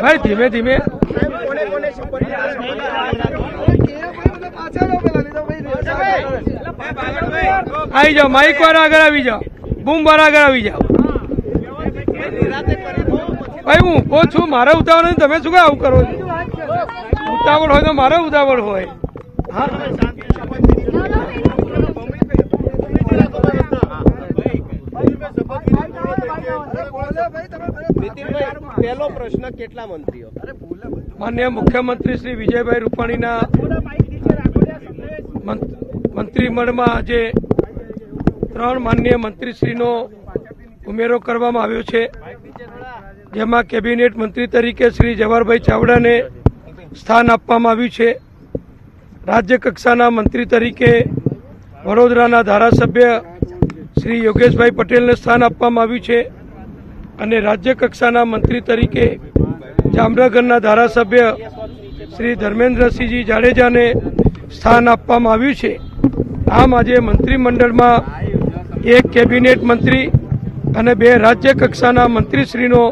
भाई धीमे धीमे आई जाओ, माइक वाला आगे આવી જાઓ, બૂમ વાળા આગળ આવી જાઓ। ભાઈ હું કહું છું મારે ઉતાવળ નથી, તમે શું આવું કરો છો? ઉતાવળ હોય તો મારે ઉતાવળ હોય। હા પહેલો પ્રશ્ન, કેટલા મંત્રીઓ? માનનીય મુખ્યમંત્રી શ્રી વિજયભાઈ રૂપાણીના મંત્રીમંડળમાં આજે 3 માનનીય મંત્રીશ્રીનો ઉમેરો કરવામાં આવ્યો છે, જેમાં કેબિનેટ મંત્રી તરીકે શ્રી જવાહરભાઈ ચાવડાને સ્થાન આપવામાં આવ્યું છે। રાજ્ય કક્ષાના મંત્રી તરીકે વડોદરાના ધારાસભ્ય શ્રી યોગેશભાઈ પટેલને સ્થાન આપવામાં આવ્યું છે અને રાજ્ય કક્ષાના મંત્રી તરીકે જામનગરના ધારાસભ્ય શ્રી ધર્મેન્દ્રસિંહજી જાડેજાને સ્થાન આપવામાં આવ્યું છે। આમ આજે મંત્રીમંડળમાં 1 કેબિનેટ મંત્રી અને 2 રાજ્ય કક્ષાના મંત્રીશ્રીનો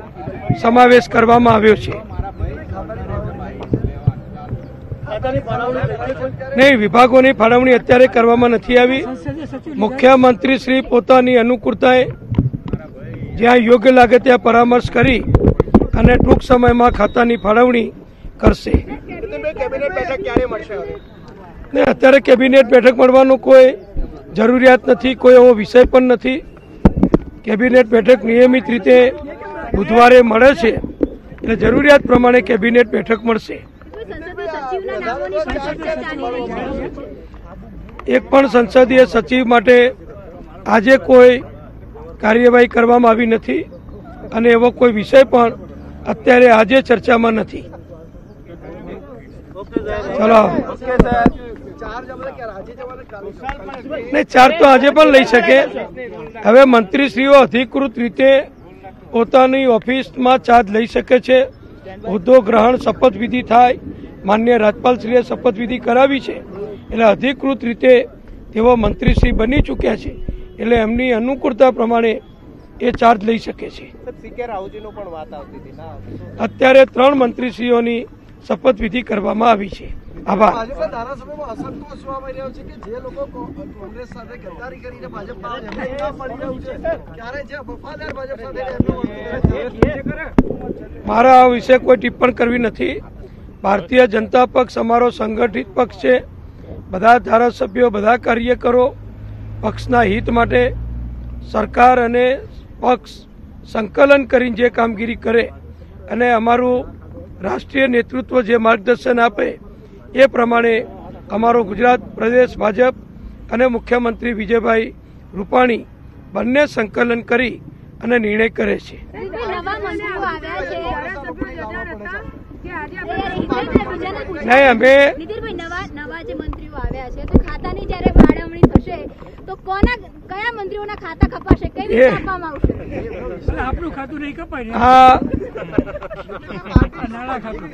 સમાવેશ કરવામાં આવ્યો છે। નહીં, વિભાગોની ફાળવણી અત્યારે કરવામાં નથી આવી। મુખ્યમંત્રી શ્રી પોતાની અનુકૂળતાએ જ્યાં યોગ્ય લાગે ત્યાં પરામર્શ કરી અને ટૂંક સમયમાં ખાતાની ફાળવણી કરશે। અત્યારે કેબિનેટ બેઠક મળવાનો કોઈ જરૂરિયાત નથી, કોઈ એવો વિષય પણ નથી। કેબિનેટ બેઠક નિયમિત રીતે બુધવારે મળે છે, એટલે જરૂરિયાત પ્રમાણે કેબિનેટ બેઠક મળશે। એક પણ સંસદીય સચિવ માટે આજે કોઈ કાર્યવાહી કરવામાં આવી નથી અને એવો કોઈ વિષય પણ અત્યારે આજે ચર્ચામાં નથી। ચલો નહીં, 4 તો આજે પણ લઈ શકે। હવે મંત્રીશ્રીઓ અધિકૃત રીતે પોતાની ઓફિસમાં ચાર્જ લઈ શકે છે। હોદ્દો ગ્રહણ, શપથવિધિ થાય, માનનીય રાજ્યપાલશ્રીએ શપથવિધિ કરાવી છે, એટલે અધિકૃત રીતે તેઓ મંત્રીશ્રી બની ચૂક્યા છે, એટલે એમની અનુકૂળતા પ્રમાણે એ ચાર્જ લઈ શકે છે। અત્યારે 3 મંત્રીશ્રીઓની શપથવિધિ કરવામાં આવી છે। આભાર। મારા આ વિશે કોઈ ટિપ્પણ કરવી નથી। ભારતીય જનતા પક્ષ અમારો સંગઠિત પક્ષ છે। બધા ધારાસભ્યો, બધા કાર્યકરો પક્ષના હિત માટે સરકાર અને પક્ષ સંકલન કરીને જે કામગીરી કરે અને અમારું રાષ્ટ્રીય નેતૃત્વ જે માર્ગદર્શન આપે એ પ્રમાણે અમારો ગુજરાત પ્રદેશ ભાજપ અને મુખ્યમંત્રી વિજયભાઈ રૂપાણી બંને સંકલન કરી અને નિર્ણય કરે છે। નહીં, અમે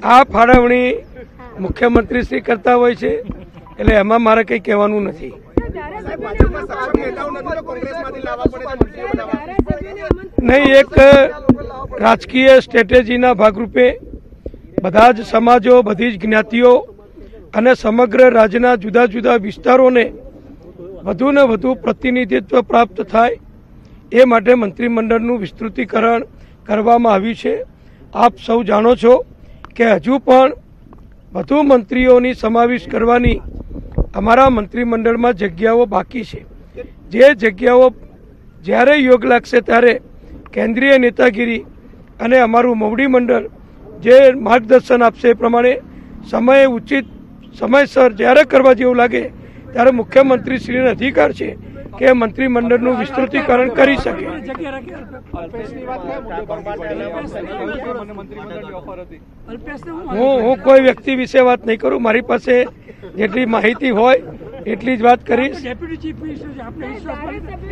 આ ફાળવણી મુખ્યમંત્રી શ્રી કરતા હોય છે, એટલે એમાં મારે કંઈ કહેવાનું નથી। નહીં, એક રાજકીય સ્ટ્રેટેજીના ભાગરૂપે બધા જ સમાજો, બધી જ જ્ઞાતિઓ અને સમગ્ર રાજ્યના જુદા જુદા વિસ્તારોને વધુ ને વધુ પ્રતિનિધિત્વ પ્રાપ્ત થાય એ માટે મંત્રીમંડળનું વિસ્તૃતીકરણ કરવામાં આવ્યું છે। આપ સૌ જાણો છો કે હજુ પણ વધુ મંત્રીઓની સમાવેશ કરવાની અમારા મંત્રીમંડળમાં જગ્યાઓ બાકી છે। જે જગ્યાઓ જ્યારે યોગ લાગશે ત્યારે કેન્દ્રીય નેતાગીરી અને અમારું મોવડી મંડળ જે માર્ગદર્શન આપશે એ પ્રમાણે સમય ઉચિત સમયસર જ્યારે કરવા જેવું લાગે ત્યારે મુખ્યમંત્રીશ્રીને અધિકાર છે કે મંત્રીમંડળનું વિસ્તૃતીકરણ કરી શકે। હું કોઈ વ્યક્તિ વિશે વાત નહીં કરું। મારી પાસે જેટલી માહિતી હોય એટલી જ વાત કરીશ।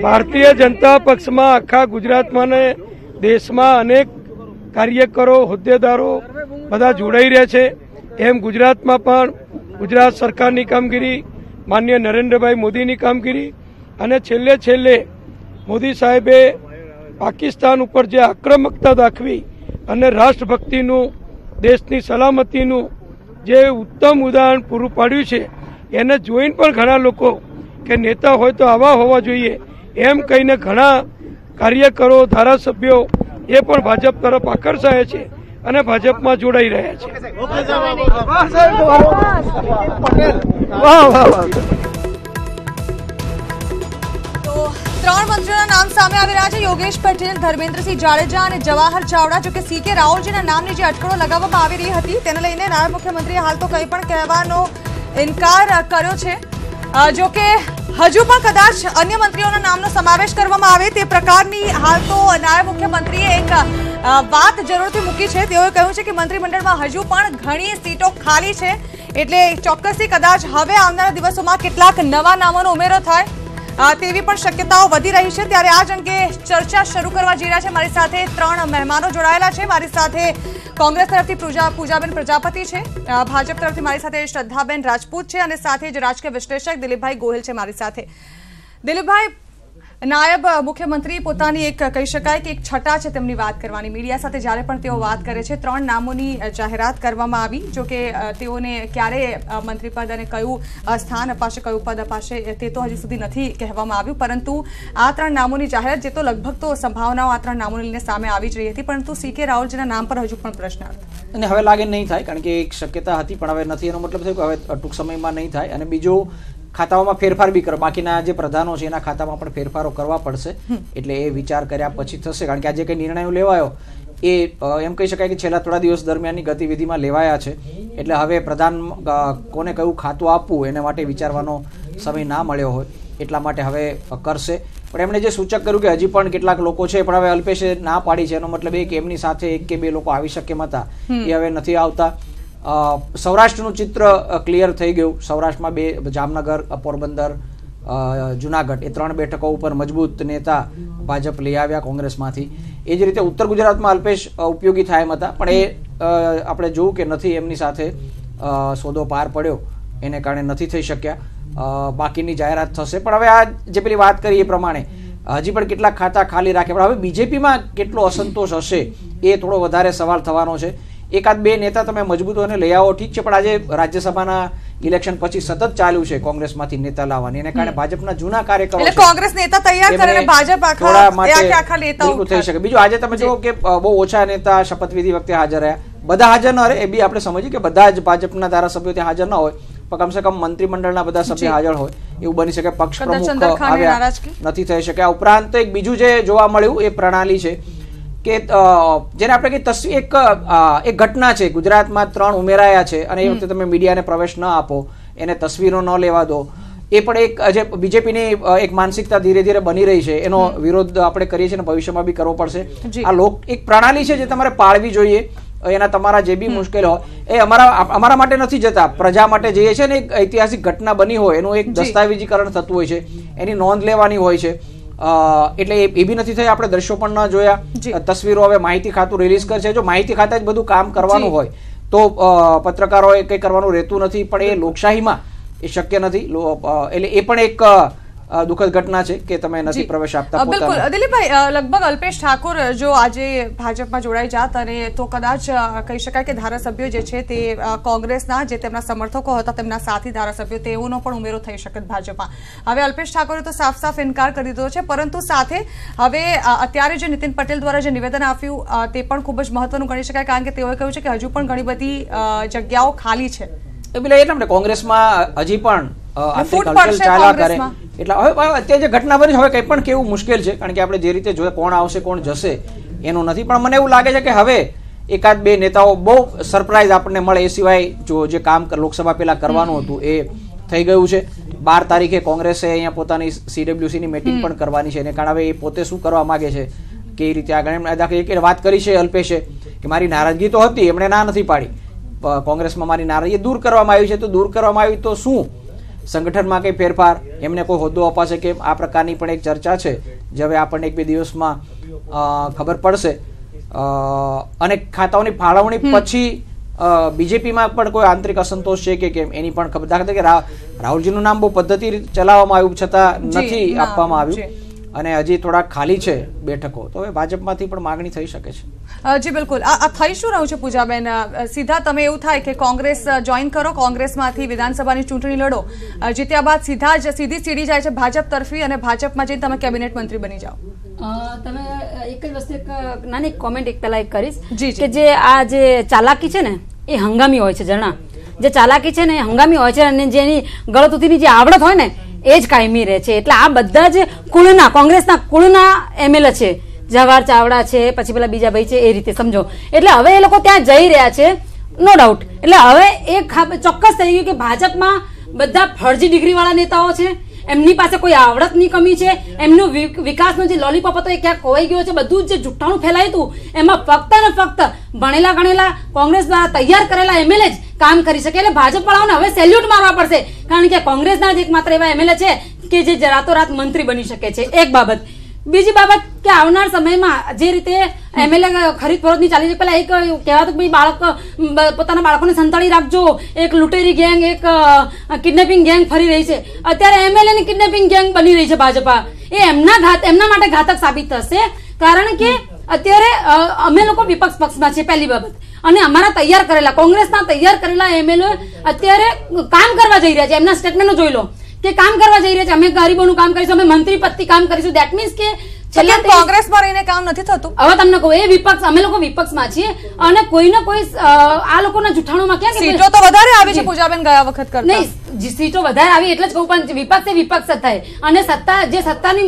ભારતીય જનતા પક્ષમાં આખા ગુજરાતમાં ને દેશમાં અનેક કાર્યકરો, હોદ્દેદારો બધા જોડાઈ રહ્યા છે। એમ ગુજરાતમાં પણ ગુજરાત સરકારની કામગીરી, માનનીય નરેન્દ્રભાઈ મોદીની કામગીરી અને છેલ્લે મોદી સાહેબે પાકિસ્તાન ઉપર જે આક્રમકતા દાખવી અને રાષ્ટ્રભક્તિનું, દેશની સલામતીનું જે ઉત્તમ ઉદાહરણ પૂરું પાડ્યું છે એને જોઈને પણ ઘણા લોકો કે નેતા હોય તો આવા હોવા જોઈએ એમ કહીને ઘણા કાર્યકરો, ધારાસભ્યો એ પણ ભાજપ તરફ આકર્ષાયા છે અને ભાજપમાં જોડાઈ રહ્યા છે. ત્રણ મંત્રીઓના નામ સામે આવી રહ્યા છે. યોગેશ પટેલ, ધર્મેન્દ્રસિંહ જાડેજા અને જવાહર ચાવડા. જો કે CK રાહુલજીના નામની જે અટકળો લગાવવામાં આવી રહી હતી તેને લઈને નાયબ મુખ્યમંત્રીએ હાલ તો કંઈ પણ કહેવાનો ઇનકાર કર્યો છે. જો કે હજુ પણ કદાચ અન્ય મંત્રીઓના નામનો સમાવેશ કરવામાં આવે તે પ્રકારની હાલ તો નાયબ મુખ્યમંત્રીએ એક વાત જરૂરથી મૂકી છે. તેઓએ કહ્યું છે કે મંત્રીમંડળમાં હજુ પણ ઘણી સીટો ખાલી છે, એટલે ચોક્કસથી કદાચ હવે આવનારા દિવસોમાં કેટલાક નવા નામોનો ઉમેરો થાય તેવી પણ શક્યતાઓ વધી રહી છે. ત્યારે આ જ અંગે ચર્ચા શરૂ કરવા જઈ રહ્યા છે. મારી સાથે ત્રણ મહેમાનો જોડાયેલા છે. મારી સાથે કોંગ્રેસ તરફથી પૂજાબેન પ્રજાપતિ છે, ભાજપ તરફથી મારી સાથે શ્રદ્ધાબેન રાજપૂત છે અને સાથે જ રાજકીય વિશ્લેષક દિલીપભાઈ ગોહિલ છે મારી સાથે. દિલીપભાઈ, નાયબ મુખ્યમંત્રી પોતાની એક કહી શકાય કે એક છટા છે તેમની વાત કરવાની. મીડિયા સાથે જ્યારે પણ તેઓ વાત કરે છે, ત્રણ નામોની જાહેરાત કરવામાં આવી. જો કે તેઓને ક્યારે મંત્રીપદ અને કયું સ્થાન અપાશે, કયું પદ અપાશે તે તો હજી સુધી નથી કહેવામાં આવ્યું, પરંતુ આ ત્રણ નામોની જાહેરાત જે તો લગભગ તો સંભાવનાઓ આ ત્રણ નામોને લઈને સામે આવી જ રહી હતી, પરંતુ CK રાહુલજીના નામ પર હજુ પણ પ્રશ્નાર્થ અને હવે લાગે નહીં થાય, કારણ કે એક શક્યતા હતી પણ હવે નથી. એનો મતલબ થયો કે હવે ટૂંક સમયમાં નહીં થાય. અને બીજું, ખાતાઓમાં ફેરફાર બી કરો, બાકીના જે પ્રધાનો છે એના ખાતામાં પણ ફેરફારો કરવા પડશે, એટલે એ વિચાર કર્યા પછી થશે. કારણ કે આજે કંઈ નિર્ણયો લેવાયો એ એમ કહી શકાય કે છેલ્લા થોડા દિવસ દરમિયાનની ગતિવિધિમાં લેવાયા છે, એટલે હવે પ્રધાન કોને કયું ખાતું આપવું એને માટે વિચારવાનો સમય ના મળ્યો હોય, એટલા માટે હવે કરશે. પણ એમણે જે સૂચક કર્યું કે હજી પણ કેટલાક લોકો છે, પણ હવે અલ્પેશે ના પાડી છે. એનો મતલબ એ કે એમની સાથે એક કે બે લોકો આવી શકે હતા, એ હવે નથી આવતા. સૌરાષ્ટ્રનું ચિત્ર ક્લિયર થઈ ગયું. સૌરાષ્ટ્રમાં બે, જામનગર, પોરબંદર, જુનાગઢ, એ ત્રણ બેઠકો ઉપર મજબૂત નેતા ભાજપ લઈ આવ્યા કોંગ્રેસમાંથી. એ જ રીતે ઉત્તર ગુજરાતમાં અલ્પેશ ઉપયોગી થાય એમ હતા, પણ એ આપણે જોયું કે નથી, એમની સાથે સોદો પાર પડ્યો, એને કારણે નથી થઈ શક્યા. બાકીની જાહેરાત થશે. પણ હવે આ જે પેલી વાત કરી એ પ્રમાણે હજી પણ કેટલાક ખાતા ખાલી રાખે, પણ હવે બીજેપીમાં કેટલો અસંતોષ હશે એ થોડો વધારે સવાલ થવાનો છે. એકાદ બે નેતા તમે મજબૂતોને લઈ આવો, ઠીક છે, પણ આજે રાજ્યસભાના ઇલેક્શન પછી સતત ચાલ્યું છે કોંગ્રેસમાંથી નેતા લાવવાની, એને કારણે ભાજપના જૂના કાર્યકરો કોંગ્રેસ નેતા તૈયાર કરે અને ભાજપ આખા નેતાઓ થઈ શકે. બીજું, આજે તમે જુઓ કે બહુ ઓછા નેતા શપથવિધિ વખતે હાજર રહ્યા. બધા હાજર ન રહે એ બી આપણે સમજીએ કે બધા જ ભાજપના ધારાસભ્યો ત્યાં હાજર ન હોય, પણ કમસે કમ મંત્રીમંડળના બધા સભ્ય હાજર હોય એવું બની શકે. પક્ષ પ્રમુખ આવ્યા નથી થઈ શકે. આ ઉપરાંત એક બીજું જે જોવા મળ્યું એ પ્રણાલી છે કે જેને આપણે કઈ તસવીર, એક ઘટના છે. ગુજરાતમાં 3 ઉમેરાયા છે અને એ વખતે તમે મીડિયાને પ્રવેશ ન આપો, એને તસવીરો ન લેવા દો, એ પણ એક જે બીજેપીની એક માનસિકતા ધીરે ધીરે બની રહી છે, એનો વિરોધ આપણે કરીએ છીએ અને ભવિષ્યમાં બી કરવો પડશે. આ એક પ્રણાલી છે જે તમારે પાળવી જોઈએ. એના તમારા જે બી મુશ્કેલ હોય એ અમારા માટે નથી જતા, પ્રજા માટે જઈએ છે ને. એક ઐતિહાસિક ઘટના બની હોય એનું એક દસ્તાવેજીકરણ થતું હોય છે, એની નોંધ લેવાની હોય છે. એટલે એ બી નથી થઈ. આપણે દ્રશ્યો પણ ન જોયા. તસવીરો હવે માહિતી ખાતું રિલીઝ કરશે. જો માહિતી ખાતા જ બધું કામ કરવાનું હોય તો પત્રકારોએ કંઈ કરવાનું રહેતું નથી, પણ એ લોકશાહીમાં એ શક્ય નથી. એટલે એ પણ એક દુઃખદ ઘટના છે કે તમે નથી પ્રવેશ આપતા. બિલકુલ દિલીપભાઈ, લગભગ અલ્પેશ ઠાકોર જો આજે ભાજપમાં જોડાઈ જાત અને તો કદાચ કહી શકાય કે ધારાસભ્યો જે છે તે કોંગ્રેસના જે તેમના સમર્થકો હતા, તેમના સાથી ધારાસભ્યો, તેઓનો પણ ઉમેરો થઈ શકે ભાજપમાં. હવે અલ્પેશ ઠાકોરે તો સાફ સાફ ઇનકાર કરી દીધો છે, પરંતુ સાથે હવે અત્યારે જે નીતિન પટેલ દ્વારા જે નિવેદન આપ્યું તે પણ ખૂબ જ મહત્વનું ગણી શકાય, કારણ કે તેઓએ કહ્યું છે કે હજુ પણ ઘણી બધી જગ્યાઓ ખાલી છે. એટલે કોંગ્રેસમાં હજી પણ ચાલ્યા કરે. એટલે હવે અત્યારે જે ઘટના બની હવે કંઈ પણ કેવું મુશ્કેલ છે, કારણ કે આપણે જે રીતે જોઈએ કોણ આવશે કોણ જશે એનું નથી. પણ મને એવું લાગે છે કે હવે એકાદ બે નેતાઓ બહુ સરપ્રાઈઝ આપણને મળે એ સિવાય જો જે કામ લોકસભા પહેલા કરવાનું હતું એ થઈ ગયું છે. 12 તારીખે કોંગ્રેસે અહીંયા પોતાની CWC ની મીટિંગ પણ કરવાની છે, એને કારણે હવે એ પોતે શું કરવા માંગે છે, કેવી રીતે આગળ વાત કરી છે અલ્પેશે કે મારી નારાજગી તો હતી, એમણે ના નથી પાડી, કોંગ્રેસમાં મારી નારાજગી દૂર કરવામાં આવી છે. તો દૂર કરવામાં આવી તો શું સંગઠનમાં કંઈ ફેરફાર, એમને કોઈ હોદ્દો અપાશે કે આ પ્રકારની પણ એક ચર્ચા છે જે હવે આપણને 1-2 દિવસમાં ખબર પડશે. અને ખાતાઓની ફાળવણી પછી બીજેપીમાં પણ કોઈ આંતરિક અસંતોષ છે કે કેમ એની પણ ખબર. દાખલા તરીકે રાહુલજીનું નામ બહુ પદ્ધતિ ચલાવવામાં આવ્યું છતાં નથી આપવામાં આવ્યું. અને હજી થોડા ખાલી છે બેઠકો, તો હવે ભાજપમાંથી પણ માગણી થઈ શકે છે. જી બિલકુલ. આ થઈ શું રહ્યું છે પૂજાબેન? સીધા તમે એવું થાય કે કોંગ્રેસ જોઈન કરો, કોંગ્રેસમાંથી વિધાનસભાની ચૂંટણી લડો, જીત્યા બાદ સીધી સીડી જાય છે ભાજપ તરફી અને ભાજપમાં જઈને તમે કેબિનેટ મંત્રી બની જાઓ. તમે એક જ વસ્તુ એક નાની કોમેન્ટ પહેલા એક કરીશ જી કે જે આ જે ચાલાકી છે ને એ હંગામી હોય છે. જણા જે ચાલાકી છે ને એ હંગામી હોય છે અને જેની ગળતુતીની જે આવડત હોય ને એ જ કાયમી રહે છે. એટલે આ બધા જ કુળના કોંગ્રેસના કુળના એમએલએ છે, જવાહર ચાવડા છે, પછી પેલા બીજા ભાઈ છે, એ રીતે સમજો. એટલે હવે એ લોકો ત્યાં જઈ રહ્યા છે, નો ડાઉટ. એટલે હવે એક ચોક્કસ થઈ ગયું કે ભાજપમાં બધા ફરજી ડિગ્રી વાળા નેતાઓ છે, એમની પાસે કોઈ આવડતની કમી છે, એમનો વિકાસનો જે લોલીપોપ હતો એ ક્યાંક ખોવાઈ ગયો છે. બધું જે જુઠ્ઠાણું ફેલાયું હતું એમાં ફક્ત ને ફક્ત ભણેલા ગણેલા કોંગ્રેસ દ્વારા તૈયાર કરેલા એમએલએ જ કામ કરી શકે. એટલે ભાજપ વાળાઓને હવે સેલ્યુટ મારવા પડશે, કારણ કે કોંગ્રેસના જ એકમાત્ર એવા એમએલએ છે કે જે રાતોરાત મંત્રી બની શકે છે. એક બાબત. બીજી બાબત કે આવનાર સમયમાં જે રીતે એમએલએ ખરીદ ફરોખની ચાલી છે, પેલા એક કહેવાતું ભાઈ બાળક પોતાના બાળકોને સંતાડી રાખજો, એક લૂંટેરી ગેંગ, એક કિડનેપિંગ ગેંગ ફરી રહી છે. અત્યારે એમએલએ ની કિડનેપિંગ ગેંગ બની રહી છે ભાજપા. એ એમના માટે ઘાતક સાબિત થશે, કારણ કે અત્યારે અમે લોકો વિપક્ષ પક્ષમાં છે પહેલી બાબત, અને અમારા તૈયાર કરેલા કોંગ્રેસના તૈયાર કરેલા એમએલએ અત્યારે કામ કરવા જઈ રહ્યા છે. એમના સ્ટેટમેન્ટો જોઈ લો કે કામ કરવા જઈ રહ્યા છે, અમે ગરીબોનું કામ કરીશું, અમે મંત્રી પદથી કામ કરીશું. દેટ મીન્સ કે કોંગ્રેસમાં રહીને કામ નથી થતું. હવે તમને કહું, એ વિપક્ષ, અમે લોકો વિપક્ષમાં છીએ અને કોઈને કોઈ આ લોકોના જુઠ્ઠાણુંમાં ક્યાં સીટો તો વધારે આવી છે પૂજાબેન ગયા વખત કરતા. નહીં, સીટો વધારે આવી એટલે જ કહું, પણ વિપક્ષ એ વિપક્ષ જ થાય. અને સત્તાની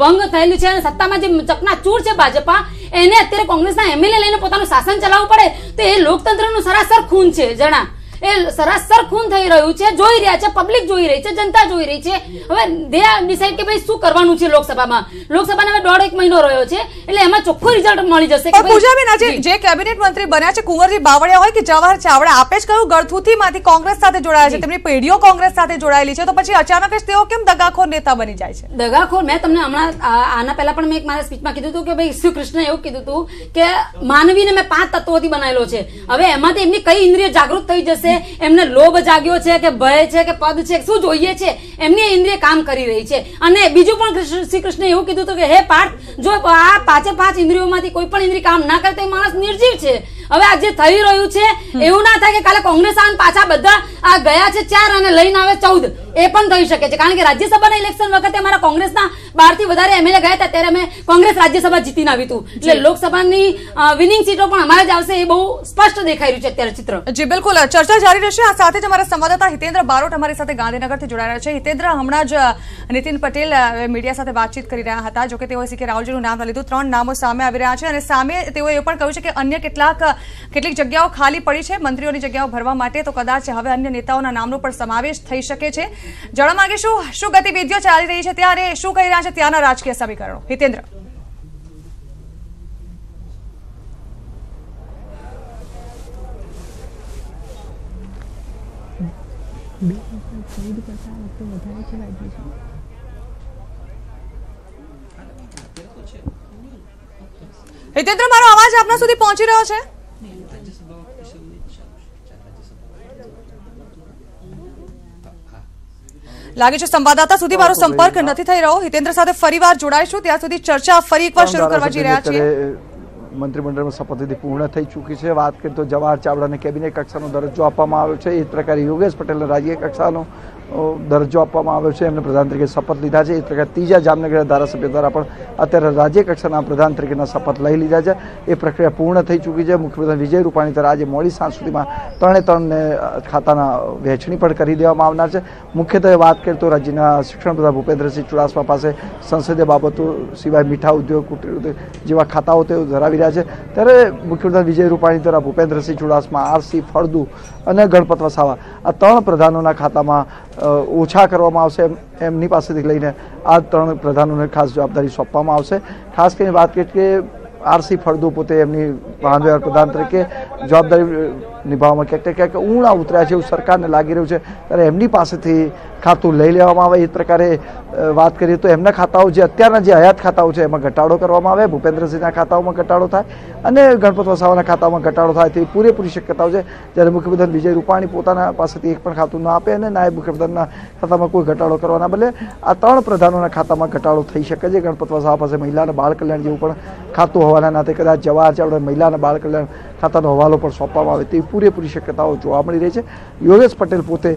ભંગ થયેલી છે અને સત્તામાં જે ચકનાચૂર છે ભાજપા, એને અત્યારે કોંગ્રેસના એમએલએ લઈને પોતાનું શાસન ચલાવવું પડે તો એ લોકતંત્રનું સરાસર ખૂન છે. જણા એ સરાસર ખૂન થઈ રહ્યું છે, જોઈ રહ્યા છે, પબ્લિક જોઈ રહી છે, જનતા જોઈ રહી છે. હવે દે ડિસાઈડ કે ભાઈ શું કરવાનું છે લોકસભામાં. લોકસભાને હવે 1.5 મહિનો રહ્યો છે, એટલે એમાં ચોખ્ખું રિઝલ્ટ મળી જશે. પૂજાબેન, આજે જે કેબિનેટ મંત્રી બન્યા છે કુંવરજી બાવળિયા હોય કે જવાહર ચાવડા, આપે જ કહ્યું ગળથુથીમાંથી કોંગ્રેસ સાથે જોડાયા છે, તેમની પેઢીઓ કોંગ્રેસ સાથે જોડાયેલી છે, તો પછી અચાનક જ તેઓ કેમ દગાખોર નેતા બની જાય છે? દગાખોર, મેં તમને હમણાં આના પહેલા પણ મેં એક મારા સ્પીચમાં કીધું હતું કે ભાઈ શ્રી કૃષ્ણ એવું કીધું હતું કે માનવીને મેં 5 તત્વોથી બનાવેલો છે. હવે એમાંથી એમની કઈ ઇન્દ્રિય જાગૃત થઈ જશે, એમને લોભ જાગ્યો છે કે ભય છે કે પદ છે, શું જોઈએ છે, એમની ઇન્દ્રિય કામ કરી રહી છે. અને બીજું પણ શ્રી કૃષ્ણ એવું કીધું હતું કે હે પાર્થ, જો આ 5 ઇન્દ્રિયોમાંથી કોઈ પણ ઇન્દ્રિય કામ ના કરે તો માણસ નિર્જીવ છે. હવે આ જે થઈ રહ્યું છે એવું ના થાય કે કાલે કોંગ્રેસ આન પાછા બધા આ ગયા છે 4 અને લઈને આવે 14, એ પણ થઈ શકે છે. કારણ કે રાજ્યસભાના ઇલેક્શન વખતે અમારા કોંગ્રેસના 12 થી વધારે એમએલએ ગયા હતા, ત્યારે અમે કોંગ્રેસ રાજ્યસભા જીતીને આવ્યું હતું. એટલે લોકસભાની વિનિંગ સીટો પણ અમારે જ આવશે, એ બહુ સ્પષ્ટ દેખાઈ રહ્યું છે અત્યારે ચિત્ર. જી બિલકુલ, ચર્ચા જારી રહેશે. આ સાથે જ અમારા સંવાદદાતા હિતેન્દ્ર બારોટ અમારી સાથે ગાંધીનગરથી જોડાયા છે. હિતેન્દ્ર, હમણાં જ નીતિન પટેલ મીડિયા સાથે વાતચીત કરી રહ્યા હતા, જોકે તેઓએ સીકે રાહુલજીનું નામ લીધું. 3 નામો સામે આવી રહ્યા છે અને સામે તેઓએ એ પણ કહ્યું છે કે અન્ય કેટલીક જગ્યાઓ ખાલી પડી છે મંત્રીઓની જગ્યાઓ ભરવા માટે, તો કદાચ હવે અન્ય નેતાઓના નામનો પણ સમાવેશ થઈ શકે છે. જાણવા માંગીશું શું ગતિવિધિઓ ચાલી રહી છે, ત્યારે શું કહી રહ્યા છે ત્યાંના રાજકીય સમીકરણો. હિતેન્દ્ર. હિતેન્દ્ર, મારો અવાજ આપના સુધી પહોંચી રહ્યો છે? લાગે છે સંવાદદાતા સુધી મારો સંપર્ક નથી થઈ રહ્યો. હિતેન્દ્ર સાથે ફરીવાર જોડાઈશું, ત્યાં સુધી ચર્ચા ફરી એકવાર શરૂ કરવા જઈ રહ્યા છીએ. મંત્રીમંડળમાં શપથવિધિ પૂર્ણ થઈ ચૂકી છે. વાત કરીએ તો જવાહર ચાવડાને કેબિનેટ કક્ષાનો દરજ્જો આપવામાં આવ્યો છે. એ જ પ્રકારે યોગેશ પટેલને રાજ્ય કક્ષાનો દરજ્જો આપવામાં આવ્યો છે. એમને પ્રધાન તરીકે શપથ લીધા છે. એ પ્રકારે ત્રીજા જામનગરના ધારાસભ્ય દ્વારા પણ અત્યારે રાજ્ય કક્ષાના પ્રધાન તરીકેના શપથ લઈ લીધા છે. એ પ્રક્રિયા પૂર્ણ થઈ ચૂકી છે. મુખ્યમંત્રી વિજય રૂપાણી દ્વારા આજે મોડી સાંજ સુધીમાં 3 ખાતાના વહેંચણી પણ કરી દેવામાં આવનાર છે. મુખ્યત્વે વાત કરીએ તો રાજ્યના શિક્ષણ પ્રધાન ભૂપેન્દ્રસિંહ ચુડાસમા પાસે સંસદીય બાબતો સિવાય મીઠા ઉદ્યોગ, કુટીર ઉદ્યોગ જેવા ખાતાઓ તેઓ ધરાવી રહ્યા છે. ત્યારે મુખ્યમંત્રી વિજય રૂપાણી દ્વારા ભૂપેન્દ્રસિંહ ચુડાસમા, આરસી ફળદુ અને ગણપત વસાવા આ 3 પ્રધાનોના ખાતામાં ઓછા કરવામાં આવશે. એમની પાસેથી લઈને આ 3 પ્રધાનોને ખાસ જવાબદારી સોંપવામાં આવશે. ખાસ કરીને વાત કરીએ કે આરસી ફળદુ પોતે એમની વાહન વ્યવહાર પ્રધાન તરીકે જવાબદારી નિભાવવામાં ક્યાંક ને ક્યાંક ઊણા ઉતર્યા છે એવું સરકારને લાગી રહ્યું છે, ત્યારે એમની પાસેથી ખાતું લઈ લેવામાં આવે. એ પ્રકારે વાત કરીએ તો એમના ખાતાઓ જે અત્યારના જે હયાત ખાતાઓ છે એમાં ઘટાડો કરવામાં આવે, ભૂપેન્દ્રસિંહના ખાતાઓમાં ઘટાડો થાય અને ગણપત વસાવાના ખાતાઓમાં ઘટાડો થાય તેવી પૂરેપૂરી શક્યતાઓ છે. જ્યારે મુખ્યમંત્રી વિજય રૂપાણી પોતાના પાસેથી એક પણ ખાતું ન આપે અને નાયબ મુખ્યમંત્રીના ખાતામાં કોઈ ઘટાડો કરવાના બદલે આ 3 પ્રધાનોના ખાતામાં ઘટાડો થઈ શકે છે. ગણપત વસાવા પાસે મહિલા અને બાળ કલ્યાણ જેવું પણ ખાતું હોવાના નાતે કદાચ જવાહર ચાવડા મહિલા અને બાળ કલ્યાણ ખાતાનો હવાલો પણ સોંપવામાં આવે તેવી પૂરેપૂરી શક્યતાઓ જોવા મળી રહી છે. યોગેશ પટેલ પોતે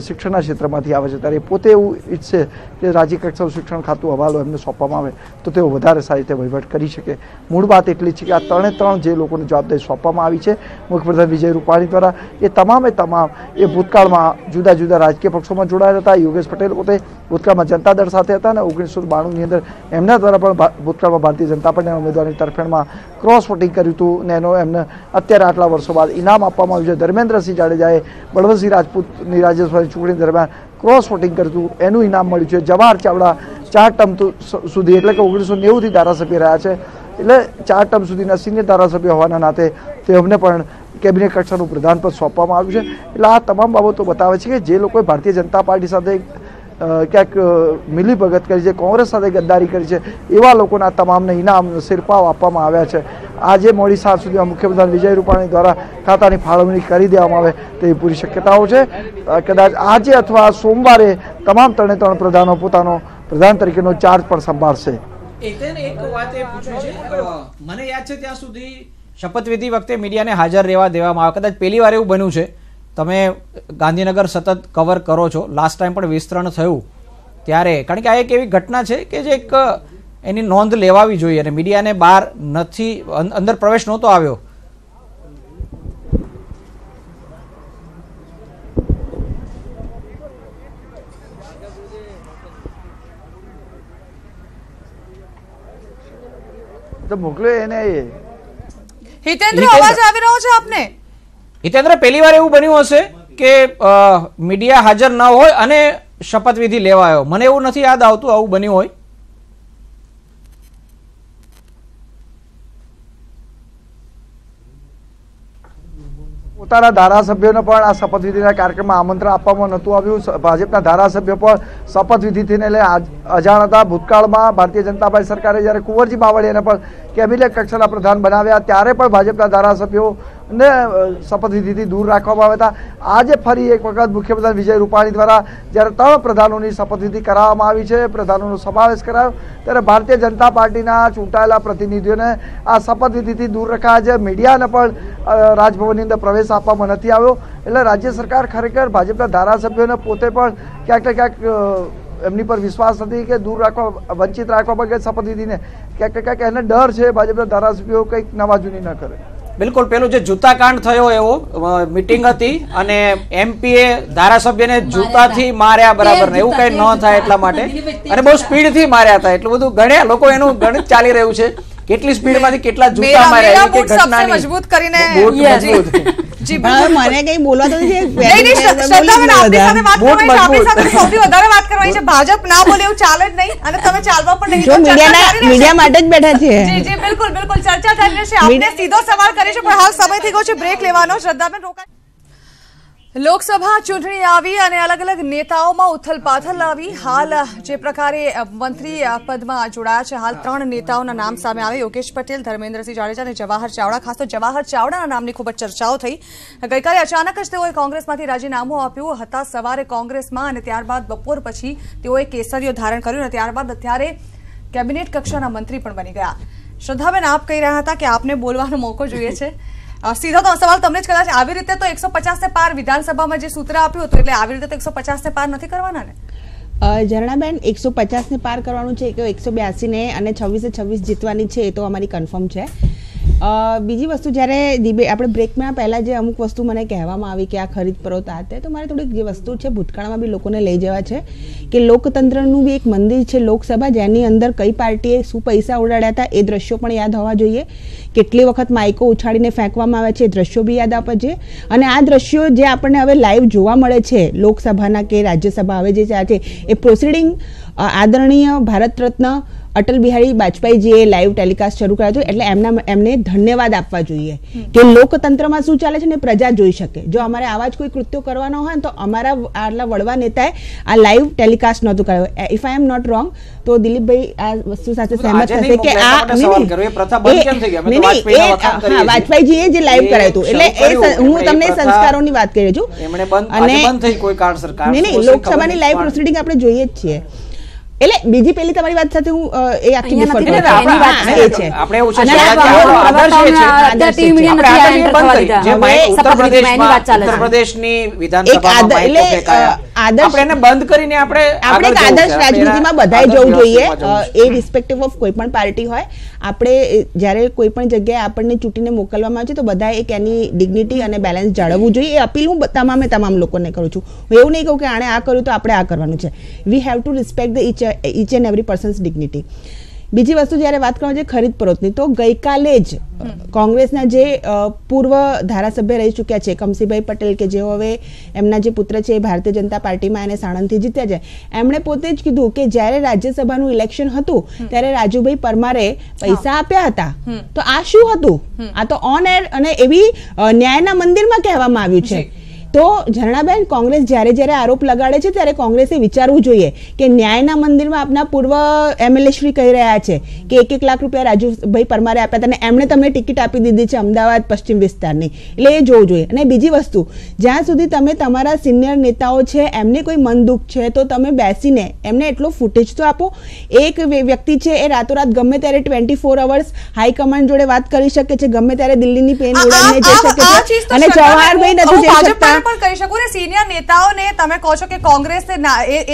શિક્ષણના ક્ષેત્રમાંથી આવે છે, ત્યારે પોતે એવું ઈચ્છે કે રાજ્ય કક્ષાનું શિક્ષણ ખાતું હવાલો એમને સોંપવામાં આવે તો તેઓ વધારે સારી રીતે વહીવટ કરી શકે. મૂળ વાત એટલી છે કે આ 3 જે લોકોને જવાબદારી સોંપવામાં આવી છે મુખ્યમંત્રી વિજય રૂપાણી દ્વારા, એ તમામે તમામ એ ભૂતકાળમાં જુદા જુદા રાજકીય પક્ષોમાં જોડાયેલા હતા. યોગેશ પટેલ પોતે ભૂતકાળમાં જનતા દળ સાથે હતા અને 1992ની અંદર એમના દ્વારા પણ ભૂતકાળમાં ભારતીય જનતા પાર્ટીના ઉમેદવારની તરફેણમાં ક્રોસ વોટિંગ કર્યું હતું અને એનો એમને અત્યારે આટલા વર્ષો બાદ ઇનામ આપવામાં આવ્યું છે. ધર્મેન્દ્રસિંહ જાડેજાએ બળવંતસિંહ રાજપૂતની રાજ્યસભાની ચૂંટણી દરમિયાન ક્રોસ વોટિંગ કર્યું હતું, એનું ઇનામ મળ્યું છે. જવાહર ચાવડા 4 ટર્મ સુધી એટલે કે 1990થી ધારાસભ્ય રહ્યા છે, એટલે 4 ટર્મ સુધીના સિનિયર ધારાસભ્ય હોવાના નાતે તેમને પણ કેબિનેટ કક્ષાનું પ્રધાન પદ સોંપવામાં આવ્યું છે. એટલે આ તમામ બાબતો બતાવે છે કે જે લોકોએ ભારતીય જનતા પાર્ટી સાથે ક્યાંક મિલીભગત કરી છે, કોંગ્રેસ સાથે ગદ્દારી કરી છે, એવા લોકોના તમામને ઇનામ શિરપાવ આપવામાં આવ્યા છે. આજે મોડી સાંજ સુધીમાં મુખ્યમંત્રી વિજય રૂપાણી દ્વારા ખાતાની ફાળવણી કરી દેવામાં આવે તેવી પૂરી શક્યતાઓ છે. કદાચ આજે અથવા સોમવારે તમામ 3 પ્રધાનો પોતાનો પ્રધાન તરીકેનો ચાર્જ પણ સંભાળશે. એક વાત એ પૂછવી છે, મને યાદ છે ત્યાં સુધી શપથવિધિ વખતે મીડિયાને હાજર રહેવા દેવામાં આવે. કદાચ પહેલી વાર એવું બન્યું છે, તમે ગાંધીનગર સતત કવર કરો છો, લાસ્ટ ટાઈમ પણ વિસ્તરણ થયું ત્યારે, કારણ કે આ એક એવી ઘટના છે કે જે એક એની નોંધ લેવાવી જોઈએ અને મીડિયાને બહાર નથી, અંદર પ્રવેશ નહોતો આવ્યો. તો મોકલો એને. હિતેન્દ્ર, અવાજ આવી રહ્યો છે આપને? હિતેન્દ્ર, પહેલી વાર એવું બન્યું હશે કે મીડિયા હાજર ન હોય અને શપથવિધિ લેવાયો. મને એવું નથી યાદ આવતું આવું બન્યું હોય. પોતાના ધારાસભ્યોને પણ આ શપથવિધિના કાર્યક્રમમાં આમંત્રણ આપવામાં નહોતું આવ્યું. ભાજપના ધારાસભ્યો પણ શપથવિધિને લઈને અજાણ હતા. ભૂતકાળમાં ભારતીય જનતા પાર્ટી સરકારે જ્યારે કુંવરજી બાવળિયાને પણ કેબિનેટ કક્ષાના પ્રધાન બનાવ્યા ત્યારે પણ ભાજપના ધારાસભ્યોને શપથવિધિથી દૂર રાખવામાં આવ્યા હતા. આજે ફરી એક વખત મુખ્યમંત્રી વિજય રૂપાણી દ્વારા જ્યારે 3 પ્રધાનોની શપથવિધિ કરાવવામાં આવી છે, પ્રધાનોનો સમાવેશ કરાયો, ત્યારે ભારતીય જનતા પાર્ટીના ચૂંટાયેલા પ્રતિનિધિઓને આ શપથવિધિથી દૂર રખાયા છે. મીડિયાને પણ રાજભવનની અંદર પ્રવેશ આપવામાં નથી આવ્યો. એટલે રાજ્ય સરકાર ખરેખર ભાજપના ધારાસભ્યોને પોતે પણ ક્યાંક ને ક્યાંક એમની પર વિશ્વાસ નથી કે દૂર રાખવા, વંચિત રાખવા બગેર શપથવિધિને ક્યાંક ને ક્યાંક એને ડર છે ભાજપના ધારાસભ્યો કંઈક નવા જૂની ન કરે. બિલકુલ, પેલું જે જૂતાકાંડ થયો એવો મીટિંગ હતી અને એમપીએ ધારાસભ્યને જૂતાથી માર્યા બરાબર ને એવું કઈ ન થાય એટલા માટે, અને બહુ સ્પીડથી માર્યા હતા. એટલું બધું ગણ્યા લોકો, એનું ગણિત ચાલી રહ્યું છે કેટલી સ્પીડમાંથી કેટલા જૂતા માર્યા એ ઘટનાની મજબૂત કરીને. જી મને કઈ બોલવા તો સૌથી વધારે વાત કરવાની છે. ભાજપ ના બોલે એવું ચાલે જ નહીં અને તમે ચાલવા પણ નહીં. મીડિયા માટે જ બેઠા છે. જી જી બિલકુલ બિલકુલ, ચર્ચા ચાલી રહી છે. આપણે સીધો સવાલ કરીશું પણ હાલ સમય થઈ ગયો છે બ્રેક લેવાનો. શ્રદ્ધાબેન રોકાય. લોકસભા ચૂંટણી આવી અને અલગ અલગ નેતાઓમાં ઉથલપાથલ આવી. હાલ જે પ્રકારે મંત્રી પદમાં જોડાયા છે, હાલ 3 નેતાઓના નામ સામે આવે: યોગેશ પટેલ, ધર્મેન્દ્રસિંહ જાડેજા અને જવાહર ચાવડા. ખાસ તો જવાહર ચાવડાના નામની ખૂબ જ ચર્ચાઓ થઈ. ગઈકાલે અચાનક જ તેઓએ કોંગ્રેસમાંથી રાજીનામું આપ્યું હતા સવારે કોંગ્રેસમાં, અને ત્યારબાદ બપોર પછી તેઓએ કેસરીઓ ધારણ કર્યું અને ત્યારબાદ અત્યારે કેબિનેટ કક્ષાના મંત્રી પણ બની ગયા. શ્રદ્ધાબેન, આપ કહી રહ્યા હતા કે આપને બોલવાનો મોકો જોઈએ છે. સીધો તો સવાલ તમને જ કદાચ આવી રીતે તો 150 ને પાર વિધાનસભામાં જે સૂત્ર આપ્યું હતું, એટલે આવી રીતે તો 150 ને પાર નથી કરવાના ને? ઝરણાબેન, 150 ને પાર કરવાનું છે કે 182 ને અને 26 જીતવાની છે એ તો અમારી કન્ફર્મ છે. બીજી વસ્તુ, જ્યારે આપણે બ્રેકમાં પહેલાં જે અમુક વસ્તુ મને કહેવામાં આવી કે આ ખરીદ પરોત આ તે, તો મારે થોડીક જે વસ્તુ છે ભૂતકાળમાં બી લોકોને લઈ જવા છે કે લોકતંત્રનું બી એક મંદિર છે લોકસભા, જેની અંદર કઈ પાર્ટીએ શું પૈસા ઉડાડ્યા હતા એ દ્રશ્યો પણ યાદ હોવા જોઈએ. કેટલી વખત માઇકો ઉછાળીને ફેંકવામાં આવે છે એ દ્રશ્યો બી યાદ આપવા જોઈએ. અને આ દ્રશ્યો જે આપણને હવે લાઈવ જોવા મળે છે લોકસભાના કે રાજ્યસભા હવે જે છે એ પ્રોસિડિંગ આદરણીય ભારત રત્ન અટલ બિહારી વાજપેયીજીએ લાઈવ ટેલિકાસ્ટ શરૂ કર્યો હતો, એટલે એમને ધન્યવાદ આપવા જોઈએ કે લોકતંત્રમાં શું ચાલે છે ને પ્રજા જોઈ શકે. જો અમારે આવા જ કોઈ કૃત્યો કરવાનો હોય ને તો અમારા આટલા વડવા નેતાએ આ લાઈવ ટેલિકાસ્ટ નહોતું કર્યો. If I am not wrong તો દિલીપભાઈ આ વસ્તુ સાથે સહેમત થશે કે વાજપેયીજીએ જે લાઈવ કરાયું હતું, એટલે હું તમને સંસ્કારોની વાત કરી છું. અને લોકસભાની લાઈવ પ્રોસિડિંગ આપણે જોઈએ જ છીએ. એટલે બીજી પેલી તમારી વાત સાથે હું એ આખી ડિફર કરું. એની વાત એ છે આપણે એવું છે કે ઉત્તર પ્રદેશની વિધાનસભામાં આપણે એને બંધ કરીને આપણે આદર્શ રાજનીતિમાં બધાએ જવું જોઈએ, એ રિસ્પેક્ટિવ ઓફ કોઈ પણ પાર્ટી હોય. આપણે જ્યારે કોઈ પણ જગ્યાએ આપણને ચૂંટીને મોકલવામાં આવે છે તો બધા એક એની ડિગ્નિટી અને બેલેન્સ જાળવવું જોઈએ. એ અપીલ હું તમામ લોકોને કરું છું. હું એવું નહીં કહું કે આણે આ કર્યું તો આપણે આ કરવાનું છે. We have to respect the each and every person's dignity. બીજી વસ્તુ જ્યારે વાત કરવામાં છે ખરીદ પરોતની, તો ગઈકાલે જ કોંગ્રેસના જે પૂર્વ ધારાસભ્ય રહી ચૂક્યા છે કમસીભાઈ પટેલ, કે જેઓ હવે એમના જે પુત્ર છે એ ભારતીય જનતા પાર્ટીમાં એને સાણંદથી જીત્યા છે, એમણે પોતે જ કીધું કે જ્યારે રાજ્યસભાનું ઇલેક્શન હતું ત્યારે રાજુભાઈ પરમારે પૈસા આપ્યા હતા. તો આ શું હતું? આ તો ઓન એર અને એવી ન્યાયના મંદિરમાં કહેવામાં આવ્યું છે. તો ઝરણાબેન, કોંગ્રેસ જ્યારે આરોપ લગાડે છે ત્યારે કોંગ્રેસે વિચારવું જોઈએ કે ન્યાયના મંદિરમાં આપના પૂર્વ એમએલએ શ્રી કહી રહ્યા છે કે 1 લાખ રૂપિયા રાજુભાઈ પરમારે આપ્યા હતા અને એમણે તમને ટિકિટ આપી દીધી છે અમદાવાદ પશ્ચિમ વિસ્તારની. એટલે એ જોવું જોઈએ. અને બીજી વસ્તુ, જ્યાં સુધી તમે તમારા સિનિયર નેતાઓ છે એમને કોઈ મન દુઃખ છે તો તમે બેસીને એમને એટલો ફૂટેજ તો આપો. એક વ્યક્તિ છે એ રાતોરાત ગમે ત્યારે 24 અવર્સ હાઈકમાન્ડ જોડે વાત કરી શકે છે, ગમે ત્યારે દિલ્હીની પ્લેન ઉડાડીને જઈ શકે છે, અને ચૌહાણભાઈ નથી જઈ શકતા. પણ કહી શકું ને, સિનિયર નેતાઓને તમે કહો છો કે કોંગ્રેસને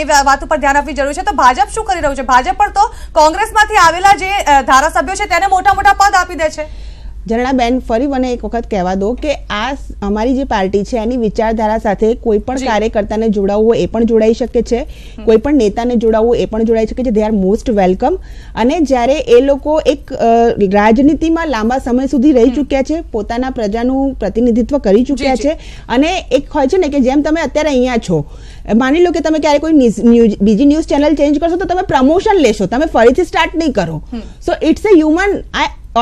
એ વાત ઉપર ધ્યાન આપવી જરૂર છે, તો ભાજપ શું કરી રહ્યું છે? ભાજપ પણ તો કોંગ્રેસમાંથી આવેલા જે ધારાસભ્યો છે તેને મોટા મોટા પદ આપી દે છે. ઝરણાબેન, ફરી મને એક વખત કહેવા દો કે આ અમારી જે પાર્ટી છે એની વિચારધારા સાથે કોઈ પણ કાર્યકર્તાને જોડાવવું હોય એ પણ જોડાઈ શકે છે, કોઈ પણ નેતાને જોડાવવું એ પણ જોડાઈ શકે છે. They are most welcome. અને જ્યારે એ લોકો એક રાજનીતિમાં લાંબા સમય સુધી રહી ચૂક્યા છે, પોતાના પ્રજાનું પ્રતિનિધિત્વ કરી ચૂક્યા છે, અને એક હોય છે ને કે જેમ તમે અત્યારે અહીંયા છો, માની લો કે તમે ક્યારે કોઈ બીજી ન્યૂઝ ચેનલ ચેન્જ કરશો તો તમે પ્રમોશન લેશો, તમે ફરીથી સ્ટાર્ટ નહીં કરો. So it's a human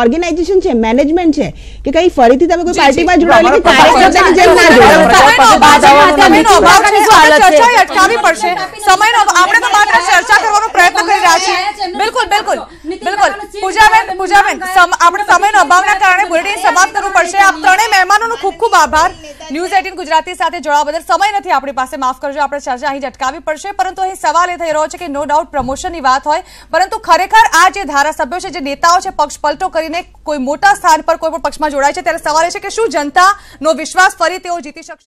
organization છે, મેનેજમેન્ટ છે કે કઈ ફરીથી તમે કોઈ પાર્ટીમાં જોડાયેલી કે કાર્યકર્તાની જેમ ના જોડાઓ. અટકાવવી પડશે. સમયનો આપણે તો માત્ર ચર્ચા કરવાનો પ્રયત્ન કરી રહ્યા છીએ. બિલકુલ પૂજાબેન, આપણે સમયનો અભાવના કારણે બુલેટિન સમાપ્ત કરવું પડશે. આપ ત્રણેય મહેમાનોનો ખૂબ ખૂબ આભાર ન્યૂઝ 18 ગુજરાતી સાથે જોડાવા બદલ. સમય નથી આપણી પાસે, માફ કરજો, આપણે ચર્ચા અહીં જ અટકાવવી પડશે. પરંતુ અહીં સવાલ એ થઈ રહ્યો છે કે નો ડાઉટ પ્રમોશનની વાત હોય, પરંતુ ખરેખર આ જે ધારાસભ્યો છે, જે નેતાઓ છે, પક્ષ પલટો કરીને કોઈ મોટા સ્થાન પર કોઈ પણ પક્ષમાં જોડાય છે, ત્યારે સવાલ એ છે કે શું જનતાનો વિશ્વાસ ફરી તેઓ જીતી શકશે?